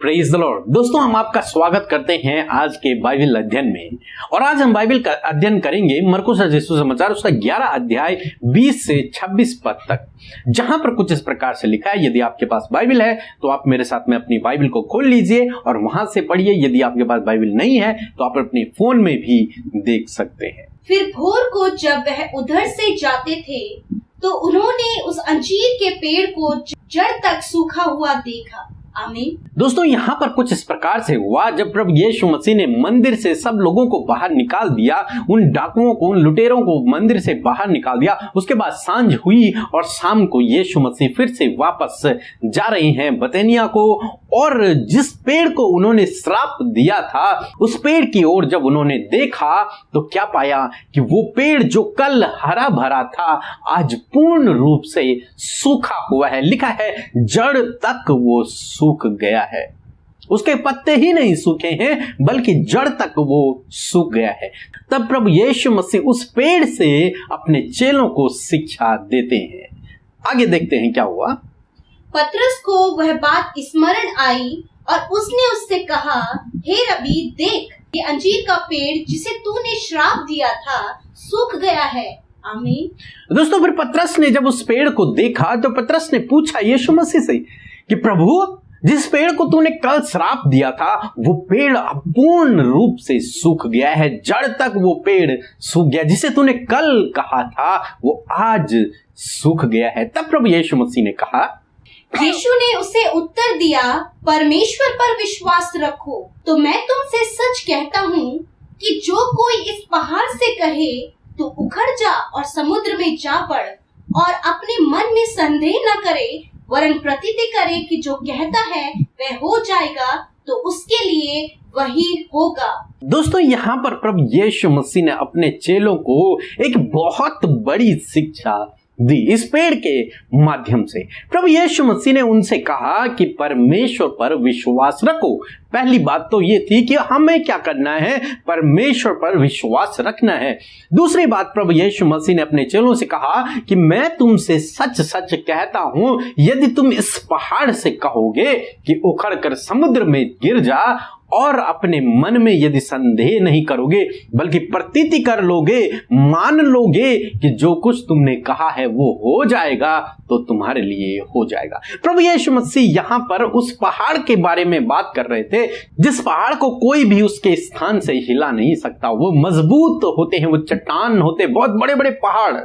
Praise the Lord. दोस्तों, हम आपका स्वागत करते हैं आज के बाइबल अध्ययन में। और आज हम बाइबल का अध्ययन करेंगे मरकुस रचित सुसमाचार उसका 11 अध्याय 20 से 26 पद तक, जहां पर कुछ इस प्रकार से लिखा है। यदि आपके पास बाइबल है तो आप मेरे साथ में अपनी बाइबल को खोल लीजिए और वहां से पढ़िए। यदि आपके पास बाइबल नहीं है तो आप अपने फोन में भी देख सकते हैं। फिर भोर को जब वह उधर से जाते थे तो उन्होंने उस अंजीर के पेड़ को जड़ तक सूखा हुआ देखा। आमीन। दोस्तों, यहाँ पर कुछ इस प्रकार से हुआ जब प्रभु यीशु मसीह ने मंदिर से सब लोगों को बाहर निकाल दिया, उन डाकुओं को, उन लुटेरों को मंदिर से बाहर निकाल दिया। उसके बाद सांझ हुई और शाम को यीशु मसीह फिर से वापस जा रहे हैं बतनिया को। और जिस पेड़ को उन्होंने श्राप दिया था उस पेड़ की ओर जब उन्होंने देखा तो क्या पाया कि वो पेड़ जो कल हरा भरा था आज पूर्ण रूप से सूखा हुआ है। लिखा है जड़ तक वो सूख गया है। उसके पत्ते ही नहीं सूखे हैं बल्कि जड़ तक वो सूख गया है। तब प्रभु यीशु मसीह उस पेड़ से अपने चेलों को शिक्षा देते हैं। आगे देखते हैं क्या हुआ। पतरस को वह बात स्मरण आई और उसने उससे कहा, हे रबी, देख, ये अंजीर का पेड़ जिसे तूने श्राप दिया था सूख गया है। आमीन। दोस्तों, फिर पतरस ने जब उस पेड़ को देखा तो पतरस ने पूछा यीशु मसीह से कि प्रभु, जिस पेड़ को तूने कल श्राप दिया था वो पेड़ पूर्ण रूप से सूख गया है, जड़ तक वो पेड़ सूख गया। जिसे तूने कल कहा था वो आज सूख गया है। तब प्रभु यीशु मसीह ने कहा, यीशु ने उसे उत्तर दिया, परमेश्वर पर विश्वास रखो। तो मैं तुमसे सच कहता हूँ कि जो कोई इस पहाड़ से कहे तो उखड़ जा और समुद्र में जा पड़ और अपने मन में संदेह न करे वरन प्रतीति करे कि जो कहता है वह हो जाएगा, तो उसके लिए वही होगा। दोस्तों, यहाँ पर प्रभु यीशु मसीह ने अपने चेलों को एक बहुत बड़ी शिक्षा दी इस पेड़ के माध्यम से। प्रभु यीशु मसीह ने उनसे कहा कि परमेश्वर पर विश्वास रखो। पहली बात तो ये थी कि हमें क्या करना है, परमेश्वर पर विश्वास रखना है। दूसरी बात, प्रभु यीशु मसीह ने अपने चेलों से कहा कि मैं तुमसे सच सच कहता हूं, यदि तुम इस पहाड़ से कहोगे कि उखड़ कर समुद्र में गिर जा और अपने मन में यदि संदेह नहीं करोगे बल्कि प्रतीति कर लोगे, मान लोगे कि जो कुछ तुमने कहा है वो हो जाएगा, तो तुम्हारे लिए हो जाएगा। प्रभु यीशु मसीह यहाँ पर उस पहाड़ के बारे में बात कर रहे थे जिस पहाड़ को कोई भी उसके स्थान से हिला नहीं सकता। वो मजबूत होते हैं, वो चट्टान होते, बहुत बड़े बड़े पहाड़।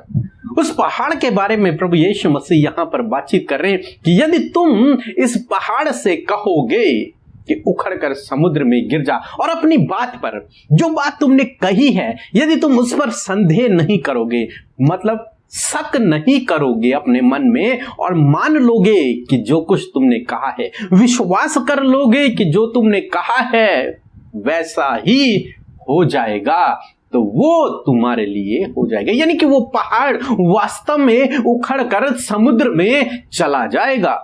उस पहाड़ के बारे में प्रभु यीशु मसीह यहाँ पर बातचीत कर रहे हैं कि यदि तुम इस पहाड़ से कहोगे कि उखड़ कर समुद्र में गिर जा और अपनी बात पर, जो बात तुमने कही है, यदि तुम उस पर संदेह नहीं करोगे, मतलब शक नहीं करोगे अपने मन में और मान लोगे कि जो कुछ तुमने कहा है, विश्वास कर लोगे कि जो तुमने कहा है वैसा ही हो जाएगा, तो वो तुम्हारे लिए हो जाएगा। यानी कि वो पहाड़ वास्तव में उखड़ कर समुद्र में चला जाएगा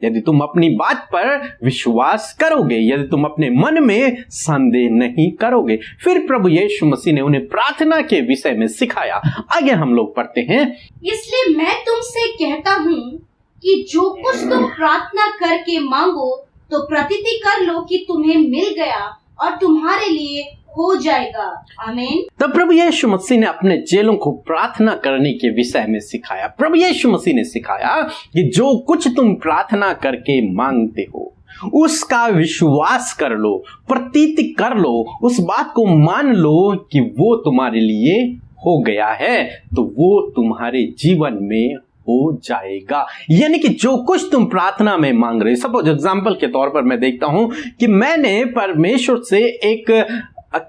यदि तुम अपनी बात पर विश्वास करोगे, यदि तुम अपने मन में संदेह नहीं करोगे। फिर प्रभु यीशु मसीह ने उन्हें प्रार्थना के विषय में सिखाया। आगे हम लोग पढ़ते हैं, इसलिए मैं तुमसे कहता हूँ कि जो कुछ तुम प्रार्थना करके मांगो तो प्रतीति कर लो कि तुम्हें मिल गया और तुम्हारे लिए हो जाएगा। आमीन। तब प्रभु यीशु मसीह ने अपने चेलों को प्रार्थना करने के विषय में सिखाया। प्रभु यीशु मसीह ने सिखाया कि जो कुछ तुम प्रार्थना करके मांगते हो उसका विश्वास कर लो, प्रतीति कर लो, उस बात को मान लो कि वो तुम्हारे लिए हो गया है, तो वो तुम्हारे जीवन में हो जाएगा। यानी कि जो कुछ तुम प्रार्थना में मांग रहे, सपोज एग्जाम्पल के तौर पर मैं देखता हूं कि मैंने परमेश्वर से एक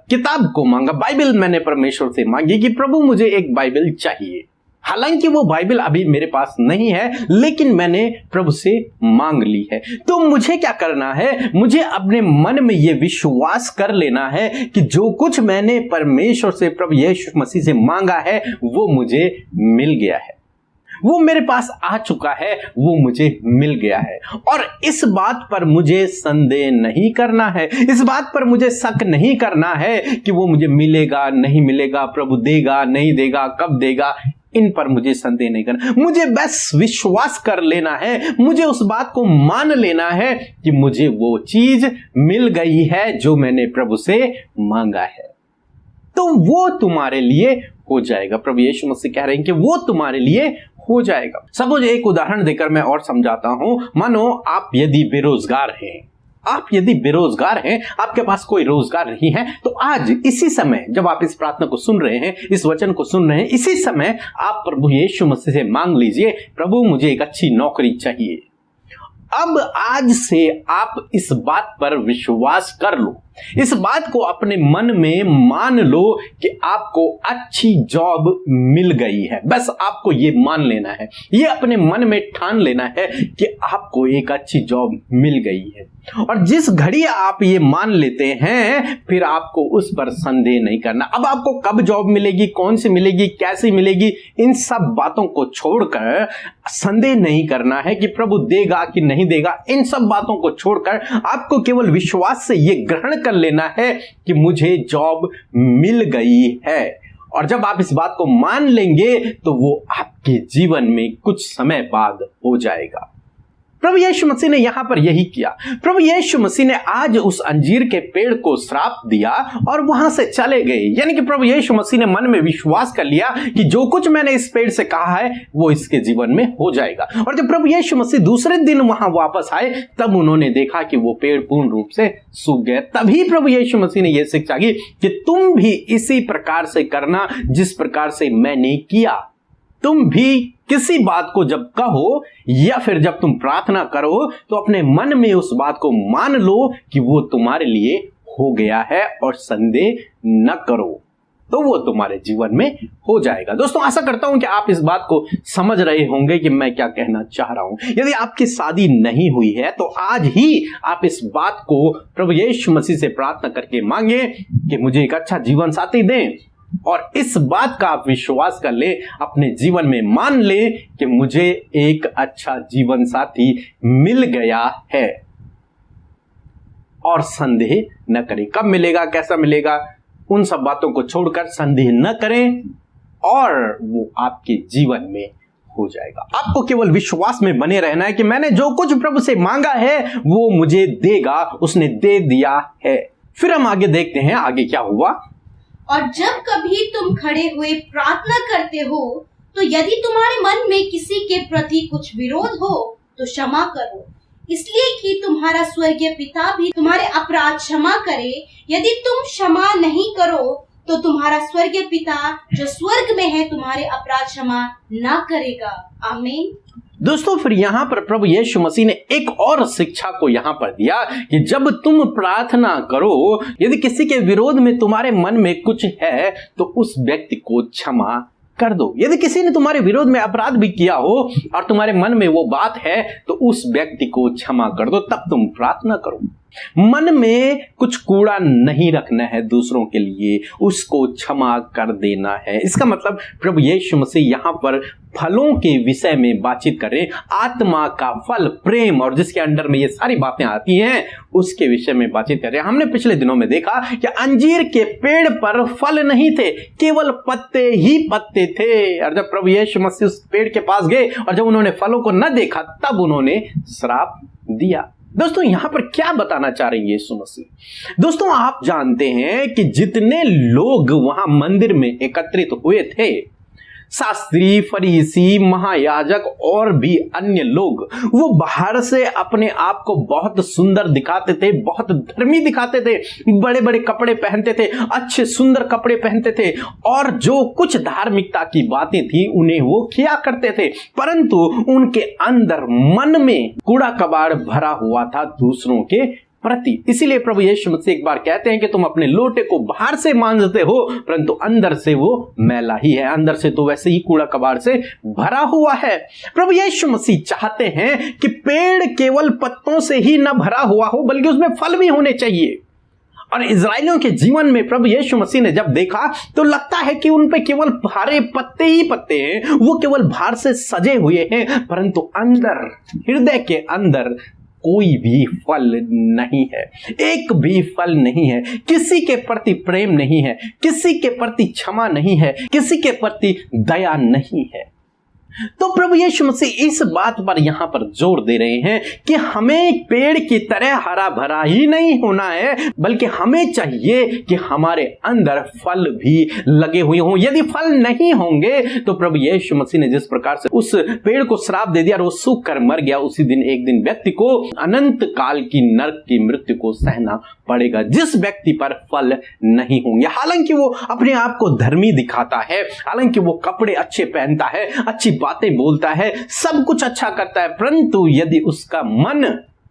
किताब को मांगा, बाइबल मैंने परमेश्वर से मांगी कि प्रभु मुझे एक बाइबल चाहिए। हालांकि वो बाइबल अभी मेरे पास नहीं है, लेकिन मैंने प्रभु से मांग ली है। तो मुझे क्या करना है, मुझे अपने मन में ये विश्वास कर लेना है कि जो कुछ मैंने परमेश्वर से, प्रभु यीशु मसीह से मांगा है वो मुझे मिल गया है, वो मेरे पास आ चुका है, वो मुझे मिल गया है। और इस बात पर मुझे संदेह नहीं करना है, इस बात पर मुझे शक नहीं करना है कि वो मुझे मिलेगा नहीं मिलेगा, प्रभु देगा नहीं देगा, कब देगा। इन पर मुझे संदेह नहीं करना, मुझे बस विश्वास कर लेना है, मुझे उस बात को मान लेना है कि मुझे वो चीज मिल गई है जो मैंने प्रभु से मांगा है, तो वो तुम्हारे लिए हो जाएगा। प्रभु यीशु मसीह कह रहे हैं कि वो तुम्हारे लिए हो जाएगा। सपोज एक उदाहरण देकर मैं और समझाता हूं। मानो आप यदि बेरोजगार हैं, आपके पास कोई रोजगार नहीं है, तो आज इसी समय जब आप इस प्रार्थना को सुन रहे हैं, इस वचन को सुन रहे हैं, इसी समय आप प्रभु यीशु मसीह से मांग लीजिए, प्रभु मुझे एक अच्छी नौकरी चाहिए। अब आज से आप इस बात पर विश्वास कर लो, इस बात को अपने मन में मान लो कि आपको अच्छी जॉब मिल गई है। बस आपको ये मान लेना है, ये अपने मन में ठान लेना है कि आपको एक अच्छी जॉब मिल गई है। और जिस घड़ी आप ये मान लेते हैं, फिर आपको उस पर संदेह नहीं करना। अब आपको कब जॉब मिलेगी, कौन सी मिलेगी, कैसी मिलेगी, इन सब बातों को छोड़कर संदेह नहीं करना है कि प्रभु देगा कि नहीं देगा। इन सब बातों को छोड़कर आपको केवल विश्वास से ये ग्रहण कर लेना है कि मुझे जॉब मिल गई है। और जब आप इस बात को मान लेंगे तो वो आपके जीवन में कुछ समय बाद हो जाएगा। प्रभु यीशु मसीह ने यहां पर यही किया। प्रभु यीशु मसीह ने आज उस अंजीर के पेड़ को श्राप दिया और वहां से चले गए। यानी कि प्रभु यीशु मसीह ने मन में विश्वास कर लिया कि जो कुछ मैंने इस पेड़ से कहा है वो इसके जीवन में हो जाएगा। और जब प्रभु यीशु मसीह दूसरे दिन वहां वापस आए, तब उन्होंने देखा कि वो पेड़ पूर्ण रूप से सूख गए। तभी प्रभु यीशु मसीह ने यह शिक्षा दी कि तुम भी इसी प्रकार से करना जिस प्रकार से मैंने किया। तुम भी किसी बात को जब कहो या फिर जब तुम प्रार्थना करो, तो अपने मन में उस बात को मान लो कि वो तुम्हारे लिए हो गया है और संदेह न करो, तो वो तुम्हारे जीवन में हो जाएगा। दोस्तों, आशा करता हूं कि आप इस बात को समझ रहे होंगे कि मैं क्या कहना चाह रहा हूं। यदि आपकी शादी नहीं हुई है तो आज ही आप इस बात को प्रभु यीशु मसीह से प्रार्थना करके मांगे कि मुझे एक अच्छा जीवन साथी दें, और इस बात का आप विश्वास कर ले, अपने जीवन में मान ले कि मुझे एक अच्छा जीवन साथी मिल गया है, और संदेह न करें। कब मिलेगा, कैसा मिलेगा, उन सब बातों को छोड़कर संदेह न करें और वो आपके जीवन में हो जाएगा। आपको केवल विश्वास में बने रहना है कि मैंने जो कुछ प्रभु से मांगा है वो मुझे देगा, उसने दे दिया है। फिर हम आगे देखते हैं आगे क्या हुआ। और जब कभी तुम खड़े हुए प्रार्थना करते हो, तो यदि तुम्हारे मन में किसी के प्रति कुछ विरोध हो तो क्षमा करो, इसलिए कि तुम्हारा स्वर्गीय पिता भी तुम्हारे अपराध क्षमा करे। यदि तुम क्षमा नहीं करो तो तुम्हारा स्वर्गीय पिता जो स्वर्ग में है तुम्हारे अपराध क्षमा ना करेगा। आमीन। दोस्तों, फिर यहां पर प्रभु यीशु मसीह ने एक और शिक्षा को यहां पर दिया कि जब तुम प्रार्थना करो, यदि किसी के विरोध में तुम्हारे मन में कुछ है तो उस व्यक्ति को क्षमा कर दो। यदि किसी ने तुम्हारे विरोध में अपराध भी किया हो और तुम्हारे मन में वो बात है तो उस व्यक्ति को क्षमा कर दो, तब तुम प्रार्थना करो। मन में कुछ कूड़ा नहीं रखना है दूसरों के लिए, उसको क्षमा कर देना है। इसका मतलब प्रभु यीशु मसीह यहां पर फलों के विषय में बातचीत कर रहे हैं। आत्मा का फल प्रेम, और जिसके अंडर में ये सारी बातें आती हैं उसके विषय में बातचीत कर रहे हैं। हमने पिछले दिनों में देखा कि अंजीर के पेड़ पर फल नहीं थे, केवल पत्ते ही पत्ते थे। और जब प्रभु यीशु मसीह उस पेड़ के पास गए और जब उन्होंने फलों को न देखा, तब उन्होंने श्राप दिया। दोस्तों, यहां पर क्या बताना चाह रहे हैं यीशु मसीह? दोस्तों, आप जानते हैं कि जितने लोग वहां मंदिर में एकत्रित हुए थे, शास्त्री, फरीसी, महायाजक और भी अन्य लोग, वो बाहर से अपने आप को बहुत सुंदर दिखाते थे, बहुत धर्मी दिखाते थे, बड़े बड़े कपड़े पहनते थे, अच्छे सुंदर कपड़े पहनते थे, और जो कुछ धार्मिकता की बातें थी उन्हें वो किया करते थे। परंतु उनके अंदर मन में कूड़ा कबाड़ भरा हुआ था दूसरों के प्रति। इसीलिए प्रभु यीशु मसीह एक बार कहते हैं कि तुम अपने लोटे को बाहर से मांजते हो, परंतु अंदर से वो मैला ही है, अंदर से तो वैसे ही कूड़ा कबाड़ से भरा हुआ है। प्रभु यीशु मसीह चाहते हैं कि पेड़ केवल पत्तों से ही न भरा हुआ हो, बल्कि उसमें फल भी होने चाहिए। और इजराइलियों के जीवन में प्रभु यीशु मसीह ने जब देखा तो लगता है कि उन पे केवल हरे पत्ते ही पत्ते हैं, वो केवल बाहर से सजे हुए हैं, परंतु अंदर, हृदय के अंदर कोई भी फल नहीं है, एक भी फल नहीं है। किसी के प्रति प्रेम नहीं है, किसी के प्रति क्षमा नहीं है, किसी के प्रति दया नहीं है। तो प्रभु यीशु मसीह इस बात पर यहां पर जोर दे रहे हैं कि हमें पेड़ की तरह हरा भरा ही नहीं होना है, बल्कि हमें चाहिए कि हमारे अंदर फल भी लगे हुए हों। यदि फल नहीं होंगे तो प्रभु यीशु मसीह ने जिस प्रकार से उस पेड़ को श्राप दे दिया और वो सूख कर मर गया, उसी दिन एक दिन व्यक्ति को अनंत काल की नरक की मृत्यु को सहना पड़ेगा, जिस व्यक्ति पर फल नहीं होंगे। हालांकि वो अपने आप को धर्मी दिखाता है, हालांकि वो कपड़े अच्छे पहनता है, अच्छी बातें बोलता है, सब कुछ अच्छा करता है, परंतु यदि उसका मन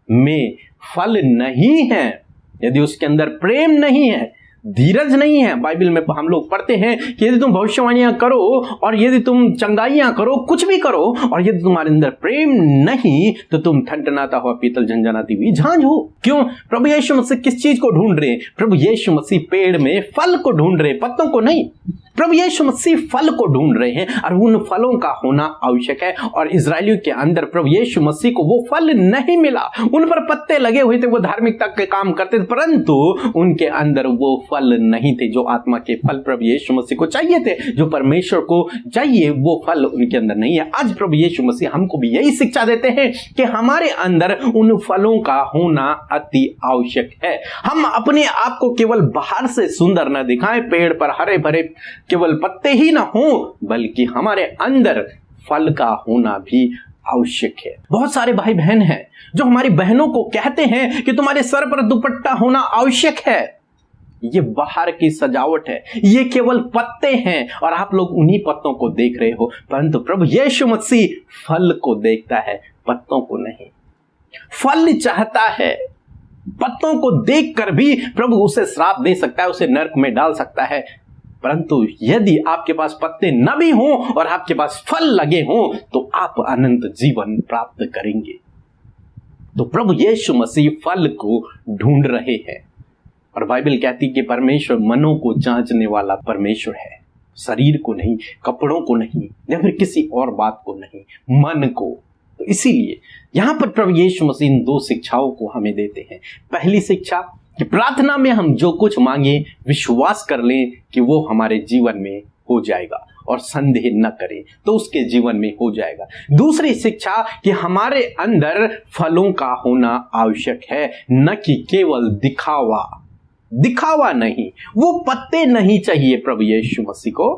में फल नहीं है, यदि उसके अंदर प्रेम नहीं है, धीरज नहीं है। बाइबल में हम लोग पढ़ते हैं कि यदि तुम भविष्यवाणियां करो और यदि तुम चंगाइयां करो, कुछ भी करो, और यदि तुम्हारे अंदर प्रेम नहीं तो तुम ठनठनाता हुआ पीतल झंझनाती हुई झांझ हो। क्यों? प्रभु यीशु मसीह किस चीज को ढूंढ रहे हैं? प्रभु यीशु मसीह पेड़ में फल को ढूंढ रहे हैं, पत्तों को नहीं। प्रभु यीशु मसीह फल को ढूंढ रहे हैं और उन फलों का होना आवश्यक है। और इजरायलियों के अंदर प्रभु यीशु मसीह को वो फल नहीं मिला। उन पर पत्ते लगे हुए थे, वो धार्मिकता के काम करते थे, परंतु उनके अंदर वो फल नहीं थे जो आत्मा के फल प्रभु यीशु मसीह को चाहिए थे, जो परमेश्वर को चाहिए, वो फल उनके अंदर नहीं है। आज प्रभु यीशु मसीह हमको भी यही शिक्षा देते हैं कि हमारे अंदर उन फलों का होना अति आवश्यक है। हम अपने आप को केवल बाहर से सुंदर न दिखाएं, पेड़ पर हरे भरे केवल पत्ते ही ना हो, बल्कि हमारे अंदर फल का होना भी आवश्यक है। बहुत सारे भाई बहन हैं जो हमारी बहनों को कहते हैं कि तुम्हारे सर पर दुपट्टा होना आवश्यक है। ये बाहर की सजावट है, ये केवल पत्ते हैं और आप लोग उन्हीं पत्तों को देख रहे हो, परंतु प्रभु यीशु मसीह फल को देखता है, पत्तों को नहीं। फल चाहता है, पत्तों को देखकर भी प्रभु उसे श्राप दे सकता है, उसे नरक में डाल सकता है, परंतु यदि आपके पास पत्ते न भी हों और आपके पास फल लगे हों तो आप अनंत जीवन प्राप्त करेंगे। तो प्रभु यीशु मसीह फल को ढूंढ रहे हैं और बाइबल कहती है कि परमेश्वर मनों को जांचने वाला परमेश्वर है, शरीर को नहीं, कपड़ों को नहीं, या फिर किसी और बात को नहीं, मन को। तो इसीलिए यहां पर प्रभु यीशु मसीह इन दो शिक्षाओं को हमें देते हैं। पहली शिक्षा कि प्रार्थना में हम जो कुछ मांगे विश्वास कर लें कि वो हमारे जीवन में हो जाएगा और संदेह न करें तो उसके जीवन में हो जाएगा। दूसरी शिक्षा कि हमारे अंदर फलों का होना आवश्यक है, न कि केवल दिखावा नहीं। वो पत्ते नहीं चाहिए प्रभु यीशु मसीह को,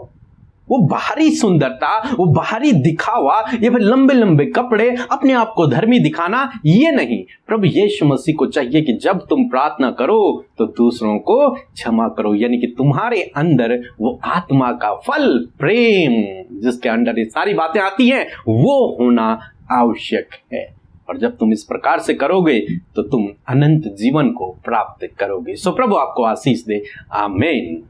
वो बाहरी सुंदरता, वो बाहरी दिखावा या फिर लंबे लंबे कपड़े, अपने आप को धर्मी दिखाना, ये नहीं। प्रभु यीशु मसीह को चाहिए कि जब तुम प्रार्थना करो तो दूसरों को क्षमा करो, यानी कि तुम्हारे अंदर वो आत्मा का फल, प्रेम, जिसके अंदर ये सारी बातें आती हैं, वो होना आवश्यक है। और जब तुम इस प्रकार से करोगे तो तुम अनंत जीवन को प्राप्त करोगे। सो प्रभु आपको आशीष दे। आमीन।